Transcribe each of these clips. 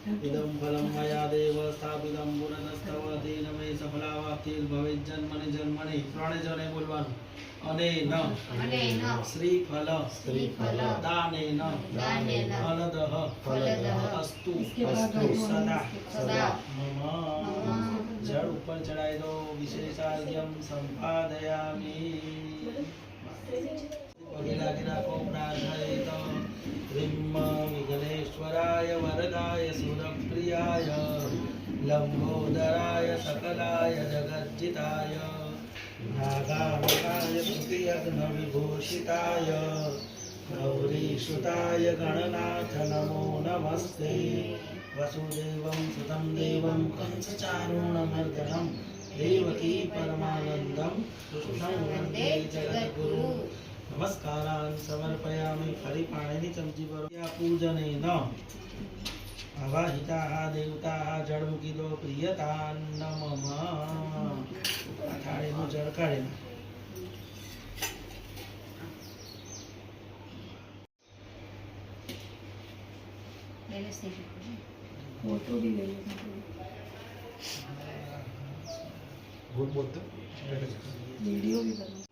इदं फलं मया देव स्थापितं पुनस्तव तेन मे सफलावाप्तिर्भवेज्जन्मनि जन्मनि ત્રણે જણે બોલવાનું અનેન શ્રીફલ દાનેન ફલદઃ અસ્તુ સદા મમ જળ ઉપર ચડાઈ દો વિશેષાર્ઘ્યમ સંપાદયામિ પગે લાગી રાખો પ્રાર્થયેત ह्रीं विघ्नेश्वराय वरदाय सुरप्रियाय लंबोदराय सकलाय जगज्जिताय नागानकाय स्तुतियज्ञविभूषिताय गौरीसुताय गणनाथ नमो नमस्ते वसुदेवं सुतं देवं कंसचारूणमर्दनं देवकी परमानन्दं कृष्णं वन्दे जगद्गुरु नमस्कारान् समर्पयामि फरी पाणीनी चमची भरो पूजनेन आवाहिताः देवताः जળ મૂકી દો પ્રિયતાન નમઃ આ થાળીનું જળ કાઢી फोटो भी ले लेना भूल बोलते वीडियो भी करना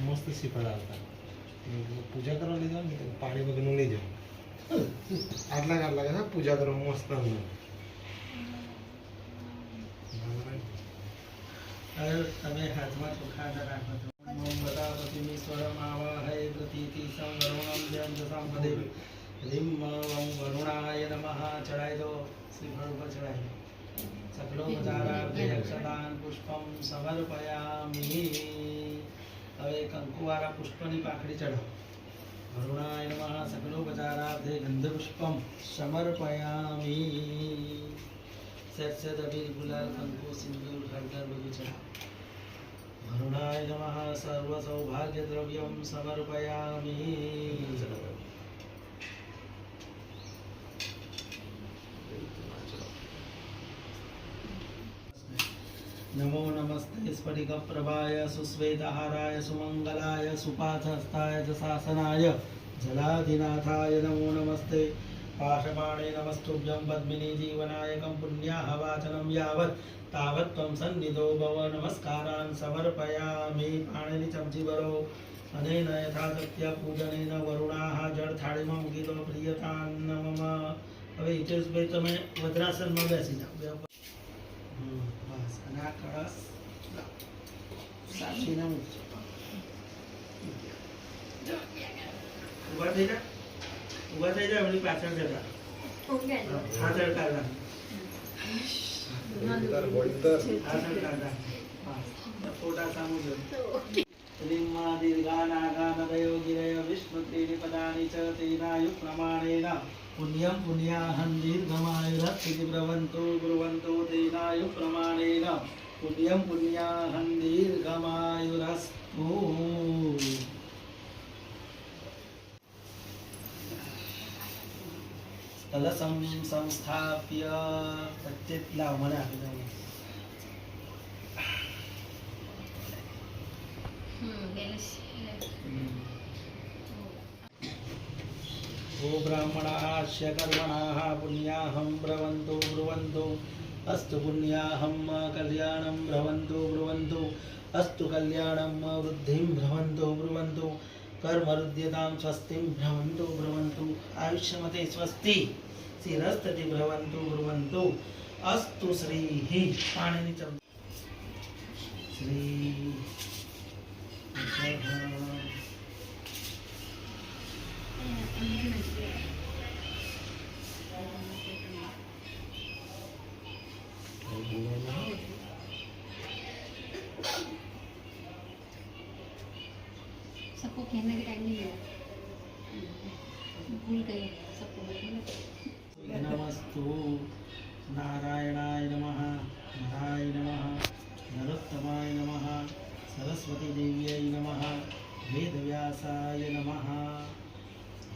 मस्त शिपड़ा आता पूजा करवा ले जाओ पानी वगैरह ले जाओ आटला है पूजा करो मस्त તમે હાથમાં ચોખા રાખો છો ઓમ ગદાપતિમીશ્વરમ આવાહય પ્રતીતિ સંવરુણમ જયંત સંપદે રીમ ઓમ વરુણાય નમઃ ચડાઈ દો શ્રીફળ ઉપર ચડાઈ દો સકલો મજારાર્થે અક્ષદાન પુષ્પમ સમર્પયામિ હવે કંકુવાળા પુષ્પની પાંખડી ચડાવો વરુણાય નમઃ સકલોપચારાર્થે ગંધપુષ્પમ સમર્પયામિ સેટ અબીર ગુલાલ કંકુ સિંદૂર હળદર બધું ચડાવો વરુણાય નમઃ સર્વ સૌભાગ્ય દ્રવ્યમ સમર્પયામિ नमो नमस्ते स्फटिकप्रभाय सुश्वेतहाराय सुमंगलाय सुपाथस्थाय शासनाय जलाधिनाथाय नमो नमस्ते पाशपाणे नमस्तुभ्यं पद्मिनी जीवनायकं पुण्याः वाचनं यावत् तावत् त्वं सन्निधो भव नमस्कारान् समर्पयामि पाणिनी चमची भरो अनेन यथाशक्त्या पूजनेन वरुणाः जળ થાળીમાં મૂકી દો પ્રિયતાન નમઃ હવે હિતેશભાઈ તમે વજ્રાસનમાં બેસી જાઓ બસ અને આ કળશ સાચીને મૂકજો ઊભા થઈ જા ઓલી પાછળ જતા હાથળ કાઢા હાથળ કાઢા ફોટા સામું જો ह्रीं दीर्घानागानदयो गिरय विष्णुत्रीणि पदानि च तेनायुप्रमाणेन पुण्यं पुण्याहं दीर्घमायुरस्थिति ब्रुवन्तो तेनायुप्रमाणेन पुण्यं पुण्याहं दीर्घमायुरस्तु कलशं संस्थाप्य प्रत्येक लाव मला आपी दो ओ ब्राह्मणाश्च कर्मणाः पुण्याहं ब्रुवन्तु अस्तु पुण्याहं कल्याणं ब्रुवन्तु अस्तु कल्याणं वृद्धिं ब्रुवन्तु कर्मरुद्यतां स्वस्तिं ब्रुवन्तु आयुष्यमते स्वस्ति शिरस्तति ब्रुवन्तु अस्तु श्रीः पाणिनि श्री सबको खेलने के टाइम नहीं है भूल गए सबको नमस्तु नारायणाय नमः नराय नमः नरोत्तमाय नमः सरस्वती देव्यै नमः वेदव्यासाय नमः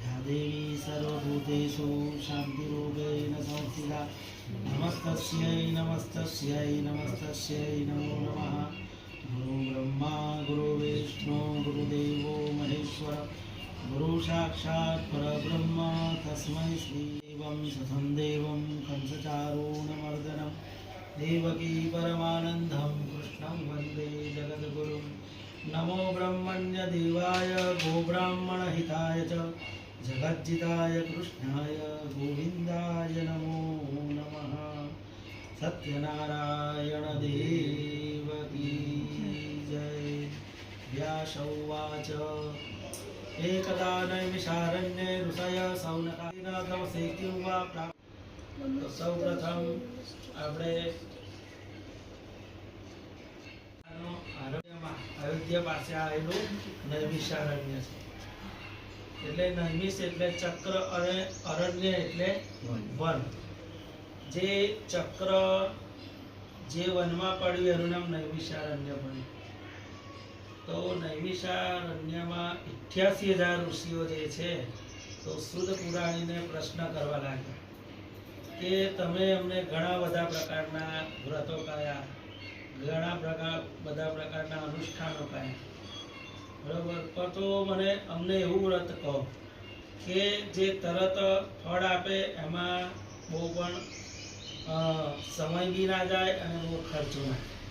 या देवी सर्वभूतेषु शान्तिरूपेण संस्थिता સંસ્થિતા નમસ્તસ્यै નમસ્તસ્यै નમસ્તસ્यै નમો નમઃ ગુરુ બ્રહ્મા ગુરુ વિષ્ણુ ગુરુદેવો મહેશ્વર ગુરુ સાક્ષાત પરબ્રહ્મ તસ્मै શ્રી એવં સથં દેવં કંસચારૂણમર્દનમ દેવકી પરમાનંદમ કૃષ્ણં વંદે જગદ્ગુરું નમો બ્રહ્મણ્ય દેવાય ગોબ્રાહ્મણ હિતાય ચ જગज्जिताय કૃષ્ણાય ગોવિંદાય નમો નમઃ સત્યનારાયણ દેવ કી જય વ્યાસૌવાચ એકદા નૈમિષારણ્યે ઋષય સૌનકાદિન તવસે કિં વા પ્રાપ્ત તો સૌપ્રથમ આપણે અયોધ્યા પાસે આવેલું નૈમિષારણ્ય છે. એટલે નૈમિષ એટલે ચક્ર અને અરણ્ય એટલે વન. જે ચક્ર જે વનમાં પડ્યું એનું નામ નૈમિષારણ્ય પડ્યું. તો નૈમિષારણ્યમાં 88,000 ઋષિઓ જે છે તો શુદ્ધ પુરાણીને પ્રશ્ન કરવા લાગ્યા કે તમે અમને ઘણા બધા પ્રકારના વ્રતો કયા, ઘણા બધા પ્રકારના અનુષ્ઠાનો કયા, બરોબર, પણ તો અમને એવું વ્રત કહો કે જે તરત ફળ આપે, એમાં બહુ પણ સમય બી ના જાય અને બહુ ખર્ચો ના થાય.